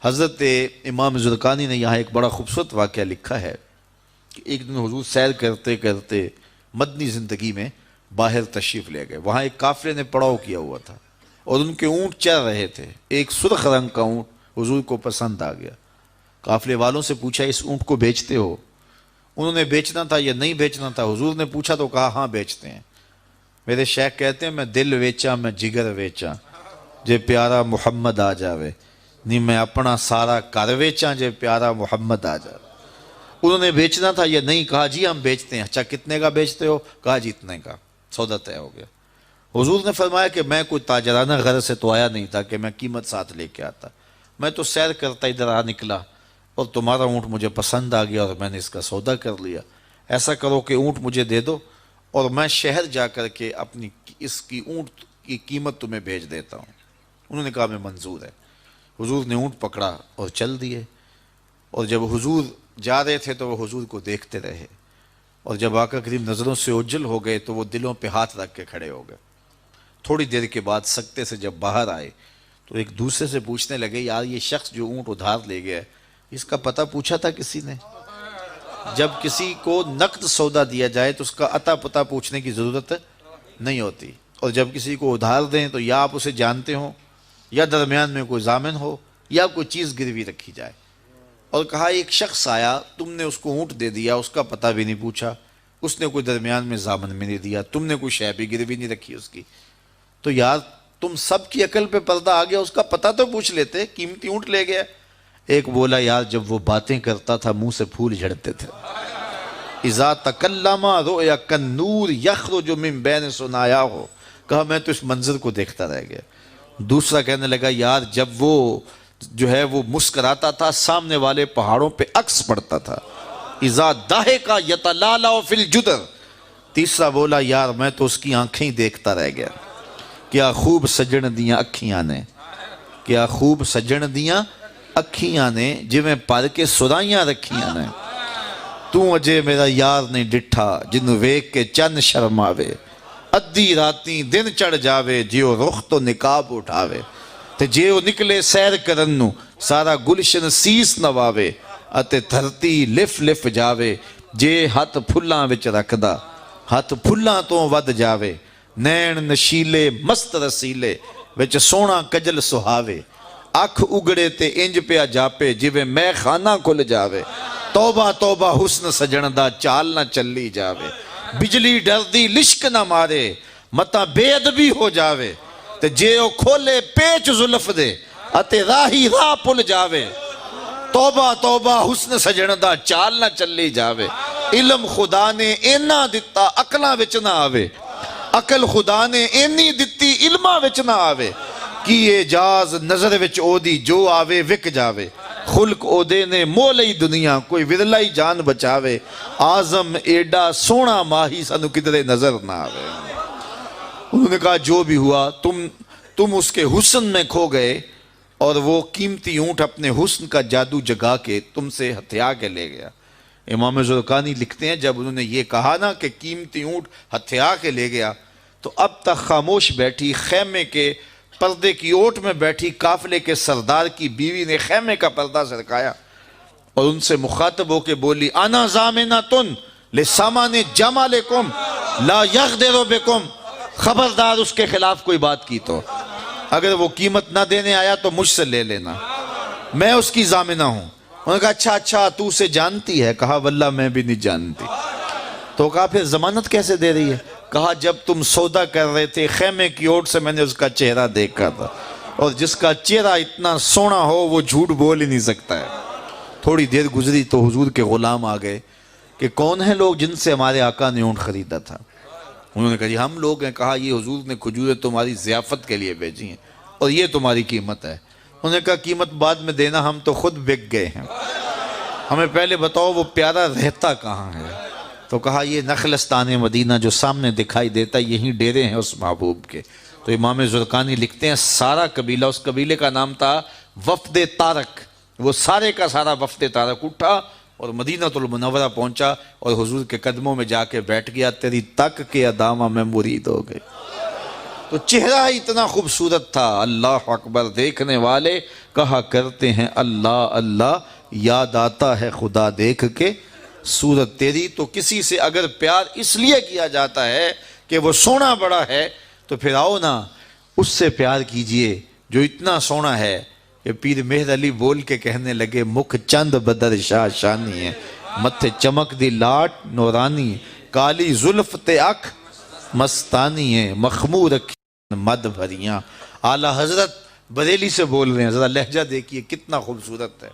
حضرت امام زرقانی نے یہاں ایک بڑا خوبصورت واقعہ لکھا ہے کہ ایک دن حضور سیر کرتے کرتے مدنی زندگی میں باہر تشریف لے گئے. وہاں ایک قافلے نے پڑاؤ کیا ہوا تھا اور ان کے اونٹ چل رہے تھے. ایک سرخ رنگ کا اونٹ حضور کو پسند آ گیا. قافلے والوں سے پوچھا اس اونٹ کو بیچتے ہو؟ انہوں نے بیچنا تھا یا نہیں بیچنا تھا. حضور نے پوچھا تو کہا ہاں بیچتے ہیں. میرے شیخ کہتے ہیں میں دل ویچا میں جگر ویچا جے پیارا محمد آ جاوے نہیں میں اپنا سارا کر ویچا جے پیارا محمد آ جاوے. انہوں نے بیچنا تھا یا نہیں؟ کہا جی ہم بیچتے ہیں. اچھا کتنے کا بیچتے ہو؟ کہا جی اتنے کا. سودا طے ہو گیا. حضور نے فرمایا کہ میں کوئی تاجرانہ غرض سے تو آیا نہیں تھا کہ میں قیمت ساتھ لے کے آتا. میں تو سیر کرتا ادھر آ نکلا اور تمہارا اونٹ مجھے پسند آ گیا اور میں نے اس کا سودا کر لیا. ایسا کرو کہ اونٹ مجھے دے دو اور میں شہر جا کر کے اپنی اس کی اونٹ کی قیمت تمہیں بھیج دیتا ہوں. انہوں نے کہا میں منظور ہے. حضور نے اونٹ پکڑا اور چل دیے. اور جب حضور جا رہے تھے تو وہ حضور کو دیکھتے رہے اور جب آقا کریم نظروں سے اوجھل ہو گئے تو وہ دلوں پہ ہاتھ رکھ کے کھڑے ہو گئے. تھوڑی دیر کے بعد سکتے سے جب باہر آئے تو ایک دوسرے سے پوچھنے لگے یار یہ شخص جو اونٹ ادھار لے گیا اس کا پتہ پوچھا تھا کسی نے؟ جب کسی کو نقد سودا دیا جائے تو اس کا عطا پتہ پوچھنے کی ضرورت نہیں ہوتی. اور جب کسی کو ادھار دیں تو یا آپ اسے جانتے ہوں یا درمیان میں کوئی ضامن ہو یا کوئی چیز گروی رکھی جائے. اور کہا ایک شخص آیا تم نے اس کو اونٹ دے دیا اس کا پتہ بھی نہیں پوچھا, اس نے کوئی درمیان میں ضامن میں نہیں دیا, تم نے کوئی شے بھی گروی نہیں رکھی اس کی, تو یار تم سب کی عقل پہ پردہ آ گیا, اس کا پتہ تو پوچھ لیتے, قیمتی اونٹ لے گیا. ایک بولا یار جب وہ باتیں کرتا تھا منہ سے پھول جھڑتے تھے. اذا تکلم رؤیا کالنور یخرج من بین ثنایاہ. کہا میں تو اس منظر کو دیکھتا رہ گیا. دوسرا کہنے لگا یار جب وہ جو ہے وہ مسکراتا تھا سامنے والے پہاڑوں پہ عکس پڑتا تھا. اذا ضحک یتلالع فی الجدر. تیسرا بولا یار میں تو اس کی آنکھیں ہی دیکھتا رہ گیا. کیا خوب سجن دیاں اکھیاں نے, کیا خوب سجن دیاں اکھیاں نے جویں پر کے سرائیاں رکھیاں نے. تو اجے میرا یار نہیں ڈٹھا جنوں ویکھ کے چن شرماوے. ادھی راتیں دن چڑھ جاوے جیو رخ تو نقاب اٹھاوے. تے جیو نکلے سیر کرن نو سارا گلشن سیس نواوے. اتے دھرتی لف لف جاوے جے ہاتھ پھلاں وچ رکھدا ہاتھ پھلاں تو ود جاوے. نین نشیلے مست رسیلے وچ سونا کجل سہاوے. اکھ اگڑے تے انج پیا جاپے جویں میں خانہ کھل جاوے. توبہ توبہ حسن سجن دا چال نہ چلی جاوے. بجلی ڈردی لشک نہ مارے متا بے ادبی ہو جاوے. تے جے او کھولے پیچ زلف دے اتے راہی راہ پل جاوے. توبہ توبہ حسن سجن دا چال نہ چلی جاوے. علم خدا نے اینا دتا عقلاں وچ نہ آوے. عقل خدا نے اینی دتی علماں وچ نہ آوے. کی اعجاز نظر وچ او دی جو آوے وک جاوے. خلق او دے نے مولئی دنیا کوئی ورلائی جان بچاوے. آزم ایڈا سونا ماہی سانو کدرے نظر نہ آوے. انہوں نے کہا جو بھی ہوا تم اس کے حسن میں کھو گئے اور وہ قیمتی اونٹ اپنے حسن کا جادو جگا کے تم سے ہتھیا کے لے گیا. امام زرقانی لکھتے ہیں جب انہوں نے یہ کہا نا کہ قیمتی اونٹ ہتھیا کے لے گیا تو اب تک خاموش بیٹھی خیمے کے پردے کی اوٹ میں بیٹھی قافلے کے سردار کی بیوی نے خیمے کا پردہ سرکایا اور ان سے مخاطب ہو کے بولی انا ضامنۃ لسامان جمالکم لا یغدر بکم. خبردار اس کے خلاف کوئی بات کی تو اگر وہ قیمت نہ دینے آیا تو مجھ سے لے لینا, میں اس کی ضامنہ ہوں. انہوں نے کہا اچھا تو اسے جانتی ہے؟ کہا واللہ میں بھی نہیں جانتی. تو کہا پھر ضمانت کیسے دے رہی ہے؟ کہا جب تم سودا کر رہے تھے خیمے کی اوٹ سے میں نے اس کا چہرہ دیکھا تھا اور جس کا چہرہ اتنا سونا ہو وہ جھوٹ بول ہی نہیں سکتا ہے. تھوڑی دیر گزری تو حضور کے غلام آ گئے کہ کون ہیں لوگ جن سے ہمارے آقا نے اونٹ خریدا تھا؟ انہوں نے کہا جی ہم لوگ ہیں. کہا یہ حضور نے کھجوریں تمہاری ضیافت کے لیے بھیجی ہیں اور یہ تمہاری قیمت ہے. انہوں نے کہا قیمت بعد میں دینا, ہم تو خود بک گئے ہیں, ہمیں پہلے بتاؤ وہ پیارا رہتا کہاں ہے؟ تو کہا یہ نخلستان مدینہ جو سامنے دکھائی دیتا یہیں ڈیرے ہیں اس محبوب کے. تو امام زرقانی لکھتے ہیں سارا قبیلہ, اس قبیلے کا نام تھا وفد طارق, وہ سارے کا سارا وفد طارق اٹھا اور مدینہ المنورہ پہنچا اور حضور کے قدموں میں جا کے بیٹھ گیا. تیری تک کے ادامہ میں مرید ہو گئے. تو چہرہ اتنا خوبصورت تھا، اللہ اکبر، دیکھنے والے کہا کرتے ہیں اللہ اللہ، یاد آتا ہے خدا دیکھ کے صورت تیری۔ تو کسی سے اگر پیار اس لیے کیا جاتا ہے کہ وہ سونا بڑا ہے، تو پھر آؤ نا اس سے پیار کیجئے جو اتنا سونا ہے کہ پیر مہر علی بول کے کہنے لگے، مکھ چند بدر شاہ شانی ہے، متھے چمک دی لاٹ نورانی، کالی زلف تے اکھ مستانی ہے، مخمور اکھیں مد بھریاں۔ اعلیٰ حضرت بریلی سے بول رہے ہیں، ذرا لہجہ دیکھیے کتنا خوبصورت ہے۔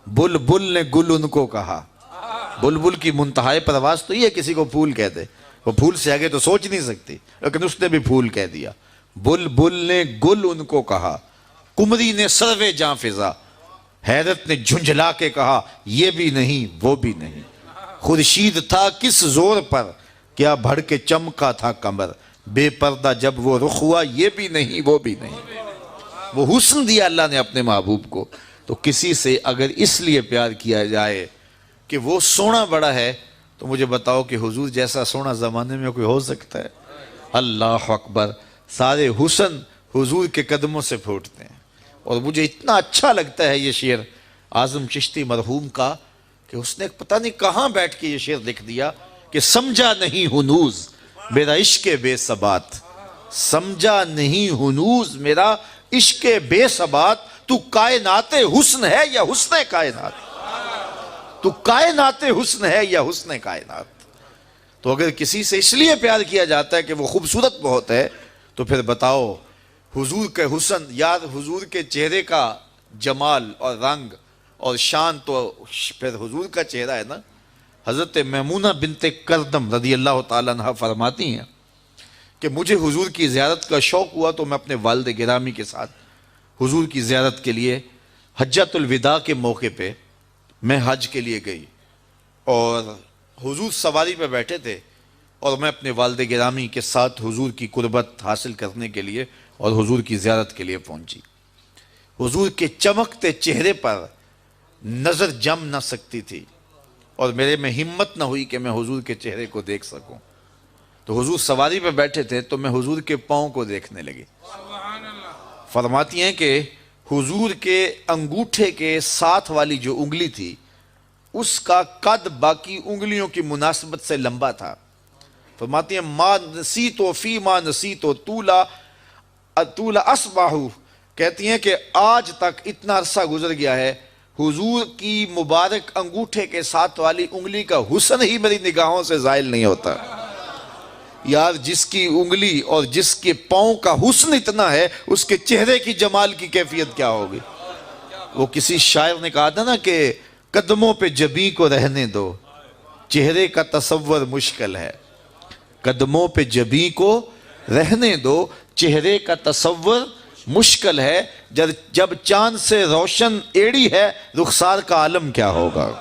بلبل نے گل ان کو کہا، بلبل کی منتہائی پرواز تو یہ کسی کو پھول کہہ دے، وہ پھول سے آگے تو سوچ نہیں سکتی، لیکن اس نے بھی پھول کہہ دیا۔ بلبل نے گل ان کو کہا، کمری نے سروے جاں فضا، حیرت نے جھنجھلا کے کہا یہ بھی نہیں وہ بھی نہیں، خورشید تھا کس زور پر کیا بڑھ کے چمکا تھا کمر، بے پردہ جب وہ رخ ہوا یہ بھی نہیں وہ بھی نہیں۔ وہ حسن دیا اللہ نے اپنے محبوب کو۔ تو کسی سے اگر اس لیے پیار کیا جائے کہ وہ سونا بڑا ہے، تو مجھے بتاؤ کہ حضور جیسا سونا زمانے میں کوئی ہو سکتا ہے؟ اللہ اکبر، سارے حسن حضور کے قدموں سے پھوٹتے ہیں۔ اور مجھے اتنا اچھا لگتا ہے یہ شعر اعظم چشتی مرحوم کا کہ اس نے پتہ نہیں کہاں بیٹھ کے یہ شعر لکھ دیا کہ سمجھا نہیں ہنوز میرا عشق بے ثبات، سمجھا نہیں ہنوز میرا عشق بے ثبات، تو کائنات حسن ہے یا حسن کائنات، تو کائنات حسن ہے یا حسن کائنات۔ تو اگر کسی سے اس لیے پیار کیا جاتا ہے کہ وہ خوبصورت بہت ہے، تو پھر بتاؤ حضور کے حسن، یاد حضور کے چہرے کا جمال اور رنگ اور شان تو پھر حضور کا چہرہ ہے نا۔ حضرت میمونہ بنت کردم رضی اللہ تعالیٰ عنہ فرماتی ہیں کہ مجھے حضور کی زیارت کا شوق ہوا تو میں اپنے والد گرامی کے ساتھ حضور کی زیارت کے لیے حجۃ الوداع کے موقع پہ میں حج کے لیے گئی، اور حضور سواری پہ بیٹھے تھے اور میں اپنے والد گرامی کے ساتھ حضور کی قربت حاصل کرنے کے لیے اور حضور کی زیارت کے لیے پہنچی۔ حضور کے چمکتے چہرے پر نظر جم نہ سکتی تھی، اور میرے میں ہمت نہ ہوئی کہ میں حضور کے چہرے کو دیکھ سکوں۔ تو حضور سواری پہ بیٹھے تھے تو میں حضور کے پاؤں کو دیکھنے لگی۔ فرماتی ہیں کہ حضور کے انگوٹھے کے ساتھ والی جو انگلی تھی اس کا قد باقی انگلیوں کی مناسبت سے لمبا تھا۔ فرماتی ہیں ما نسیتو فی ما نسیتو طولا اصباحو، کہتی ہیں کہ آج تک اتنا عرصہ گزر گیا ہے، حضور کی مبارک انگوٹھے کے ساتھ والی انگلی کا حسن ہی میری نگاہوں سے زائل نہیں ہوتا۔ یار جس کی انگلی اور جس کے پاؤں کا حسن اتنا ہے، اس کے چہرے کی جمال کی کیفیت کیا ہوگی؟ وہ کسی شاعر نے کہا تھا نا کہ قدموں پہ جبیں کو رہنے دو، چہرے کا تصور مشکل ہے۔ قدموں پہ جبیں کو رہنے دو، چہرے کا تصور مشکل ہے، جب چاند سے روشن ایڑی ہے رخسار کا عالم کیا ہوگا؟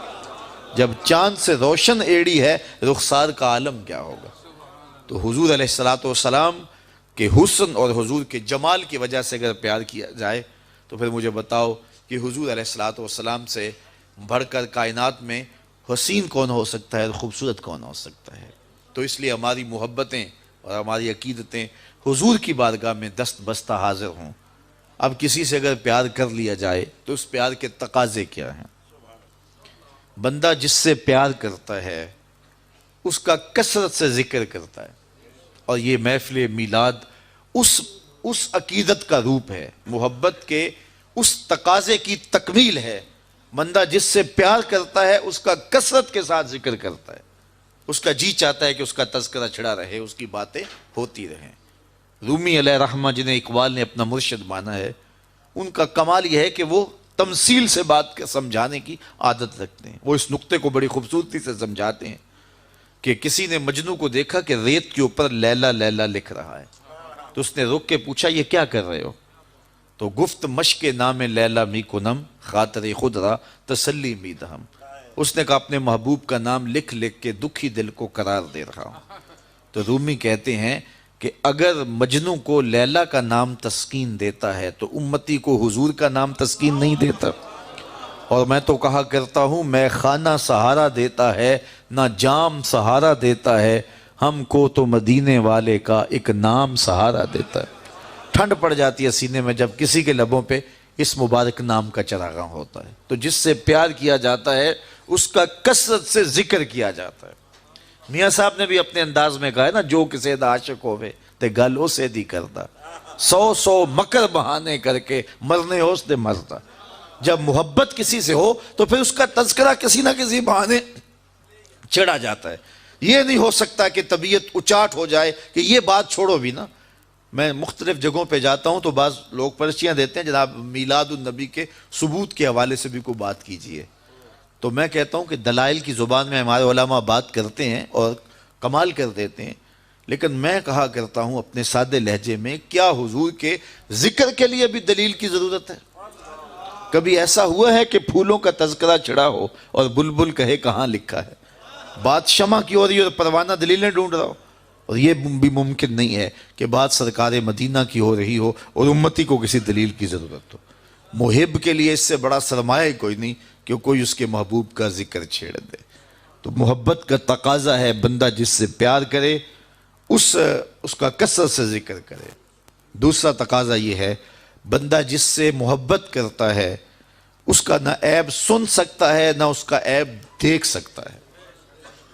جب چاند سے روشن ایڑی ہے رخسار کا عالم کیا ہوگا؟ تو حضور علیہ السلام کے حسن اور حضور کے جمال کی وجہ سے اگر پیار کیا جائے تو پھر مجھے بتاؤ کہ حضور علیہ السلام سے بڑھ کر کائنات میں حسین کون ہو سکتا ہے، خوبصورت کون ہو سکتا ہے؟ تو اس لیے ہماری محبتیں اور ہماری عقیدتیں حضور کی بارگاہ میں دست بستہ حاضر ہوں۔ اب کسی سے اگر پیار کر لیا جائے تو اس پیار کے تقاضے کیا ہیں؟ بندہ جس سے پیار کرتا ہے اس کا کثرت سے ذکر کرتا ہے، اور یہ محفل میلاد اس عقیدت کا روپ ہے، محبت کے اس تقاضے کی تکمیل ہے۔ بندہ جس سے پیار کرتا ہے اس کا کثرت کے ساتھ ذکر کرتا ہے، اس کا جی چاہتا ہے کہ اس کا تذکرہ چھڑا رہے، اس کی باتیں ہوتی رہیں۔ رومی علیہ رحمہ جنہیں اقبال نے اپنا مرشد مانا ہے، ان کا کمال یہ ہے کہ وہ تمثیل سے بات کے سمجھانے کی عادت رکھتے ہیں۔ وہ اس نقطے کو بڑی خوبصورتی سے سمجھاتے ہیں کہ کسی نے مجنو کو دیکھا کہ ریت کے اوپر لیلا لیلا لکھ رہا ہے، تو اس نے رک کے پوچھا یہ کیا کر رہے ہو؟ تو گفت مشق نام لیلا می کنم خاطر خود را تسلی می دہم، اس نے کہا اپنے محبوب کا نام لکھ لکھ کے دکھی دل کو قرار دے رہا ہوں۔ تو رومی کہتے ہیں کہ اگر مجنو کو لیلا کا نام تسکین دیتا ہے تو امتی کو حضور کا نام تسکین نہیں دیتا۔ اور میں تو کہا کرتا ہوں میں خانہ سہارا دیتا ہے نہ جام سہارا دیتا ہے، ہم کو تو مدینے والے کا ایک نام سہارا دیتا ہے۔ ٹھنڈ پڑ جاتی ہے سینے میں جب کسی کے لبوں پہ اس مبارک نام کا چراغاں ہوتا ہے۔ تو جس سے پیار کیا جاتا ہے اس کا کثرت سے ذکر کیا جاتا ہے۔ میاں صاحب نے بھی اپنے انداز میں کہا ہے نا، جو کسے دا عاشق ہوئے تے گل اسے دی کردا، 100 مکر بہانے کر کے مرنے اس دے مردا۔ جب محبت کسی سے ہو تو پھر اس کا تذکرہ کسی نہ کسی بہانے چڑھا جاتا ہے۔ یہ نہیں ہو سکتا کہ طبیعت اچاٹ ہو جائے کہ یہ بات چھوڑو بھی نا۔ میں مختلف جگہوں پہ جاتا ہوں تو بعض لوگ پرچیاں دیتے ہیں جناب میلاد النبی کے ثبوت کے حوالے سے بھی کوئی بات کیجئے، تو میں کہتا ہوں کہ دلائل کی زبان میں ہمارے علماء بات کرتے ہیں اور کمال کر دیتے ہیں، لیکن میں کہا کرتا ہوں اپنے سادے لہجے میں، کیا حضور کے ذکر کے لیے بھی دلیل کی ضرورت ہے؟ کبھی ایسا ہوا ہے کہ پھولوں کا تذکرہ چھڑا ہو اور بلبل کہے کہاں لکھا ہے؟ بات شمع کی ہو رہی ہے اور پروانہ دلیلیں ڈھونڈ رہا ہو، اور یہ بھی ممکن نہیں ہے کہ بات سرکار مدینہ کی ہو رہی ہو اور امتی کو کسی دلیل کی ضرورت ہو۔ محب کے لیے اس سے بڑا سرمایہ کوئی نہیں کہ کوئی اس کے محبوب کا ذکر چھیڑ دے۔ تو محبت کا تقاضا ہے بندہ جس سے پیار کرے اس کا کثرت سے ذکر کرے۔ دوسرا تقاضا یہ ہے بندہ جس سے محبت کرتا ہے اس کا نہ عیب سن سکتا ہے نہ اس کا عیب دیکھ سکتا ہے۔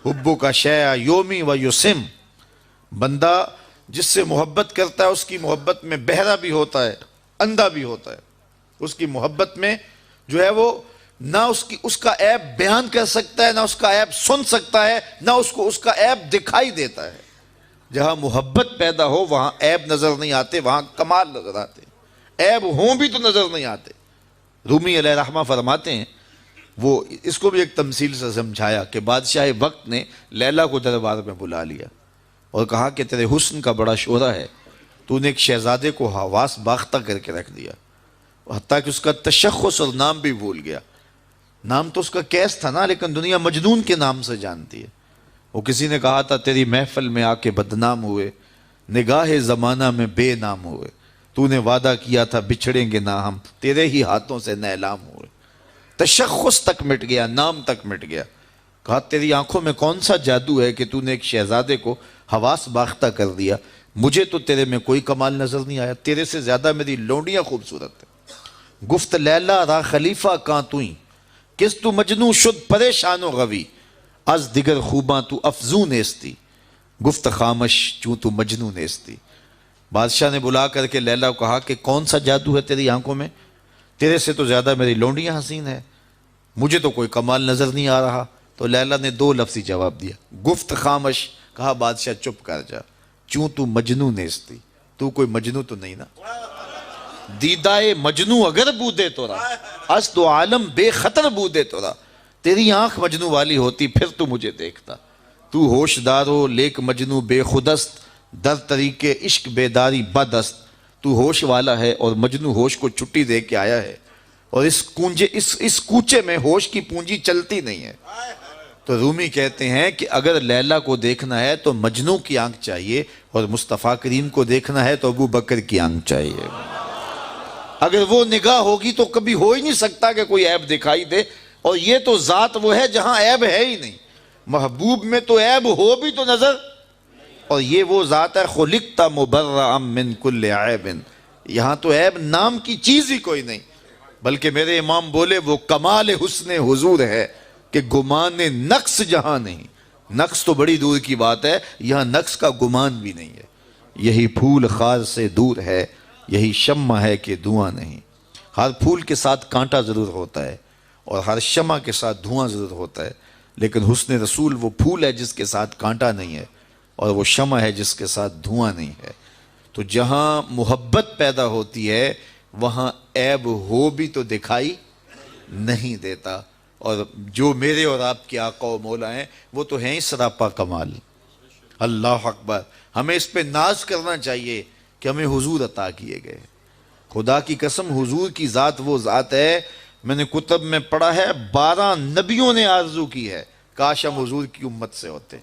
حبو کا شیع یومی و یسم، بندہ جس سے محبت کرتا ہے اس کی محبت میں بہرا بھی ہوتا ہے، اندھا بھی ہوتا ہے۔ اس کی محبت میں جو ہے وہ نہ اس کا عیب بیان کر سکتا ہے نہ اس کا عیب سن سکتا ہے نہ اس کا عیب دکھائی دیتا ہے۔ جہاں محبت پیدا ہو وہاں عیب نظر نہیں آتے، وہاں کمال نظر آتے، عیب ہوں بھی تو نظر نہیں آتے۔ رومی علیہ رحمہ فرماتے ہیں، وہ اس کو بھی ایک تمثیل سے سمجھایا کہ بادشاہ وقت نے لیلا کو دربار میں بلا لیا اور کہا کہ تیرے حسن کا بڑا شہرہ ہے، تو نے ایک شہزادے کو حواس باختہ کر کے رکھ دیا، حتیٰ کہ اس کا تشخص اور نام بھی بھول گیا۔ نام تو اس کا کیس تھا نا، لیکن دنیا مجنون کے نام سے جانتی ہے۔ وہ کسی نے کہا تھا تیری محفل میں آ کے بدنام ہوئے، نگاہ زمانہ میں بے نام ہوئے، تو نے وعدہ کیا تھا بچھڑیں گے نہ ہم، تیرے ہی ہاتھوں سے نیلام ہوئے۔ تشخص تک مٹ گیا، نام تک مٹ گیا۔ کہا تیری آنکھوں میں کون سا جادو ہے کہ تو نے ایک شہزادے کو حواس باختہ کر دیا؟ مجھے تو تیرے میں کوئی کمال نظر نہیں آیا، تیرے سے زیادہ میری لونڈیاں خوبصورت ہیں۔ گفت لیلا را خلیفہ کاں توئیں، کس تو مجنوں شد پریشان و غوی، از دیگر خوباں تو افزون نیستی، گفت خامش چوں تو مجنوں نیستی۔ بادشاہ نے بلا کر کے لیلا کو کہا کہ کون سا جادو ہے تیری آنکھوں میں؟ تیرے سے تو زیادہ میری لونڈیاں حسین ہے، مجھے تو کوئی کمال نظر نہیں آ رہا۔ تو لیلا نے 2 لفظی جواب دیا، گفت خامش، کہا بادشاہ چپ کر جا، چوں تو مجنوں نیستی، تو کوئی مجنوں تو نہیں نا۔ دیدائے مجنوں اگر بودے تو رہا، از تو عالم بے خطر بودے تو رہا، تیری آنکھ مجنوں والی ہوتی پھر تو مجھے دیکھتا۔ تو ہوش دارو لیک مجنوں بے خودست، در طریقے عشق بیداری بدست۔ تو ہوش والا ہے اور مجنوں ہوش کو چھٹی دے کے آیا ہے، اور اس کوچے میں ہوش کی پونجی چلتی نہیں ہے۔ تو رومی کہتے ہیں کہ اگر لیلا کو دیکھنا ہے تو مجنوں کی آنکھ چاہیے، اور مصطفیٰ کریم کو دیکھنا ہے تو ابو بکر کی آنکھ چاہیے۔ اگر وہ نگاہ ہوگی تو کبھی ہو ہی نہیں سکتا کہ کوئی عیب دکھائی دے، اور یہ تو ذات وہ ہے جہاں عیب ہے ہی نہیں۔ محبوب میں تو عیب ہو بھی تو نظر، اور یہ وہ ذات ہے خلقت مبرئا من کل عیب، یہاں تو عیب نام کی چیز ہی کوئی نہیں، بلکہ میرے امام بولے وہ کمال حسن حضور ہے کہ گمان نقص جہاں نہیں۔ نقص تو بڑی دور کی بات ہے، یہاں نقص کا گمان بھی نہیں ہے۔ یہی پھول خار سے دور ہے، یہی شمع ہے کہ دھواں نہیں۔ ہر پھول کے ساتھ کانٹا ضرور ہوتا ہے اور ہر شمع کے ساتھ دھواں ضرور ہوتا ہے، لیکن حسن رسول وہ پھول ہے جس کے ساتھ کانٹا نہیں ہے، اور وہ شمع ہے جس کے ساتھ دھواں نہیں ہے۔ تو جہاں محبت پیدا ہوتی ہے وہاں عیب ہو بھی تو دکھائی نہیں دیتا، اور جو میرے اور آپ کے آقا و مولا ہیں وہ تو ہیں ہی سراپا کمال۔ اللہ اکبر، ہمیں اس پہ ناز کرنا چاہیے کہ ہمیں حضور عطا کیے گئے۔ خدا کی قسم حضور کی ذات وہ ذات ہے، میں نے کتب میں پڑھا ہے 12 نبیوں نے آرزو کی ہے کاش ہم حضور کی امت سے ہوتے۔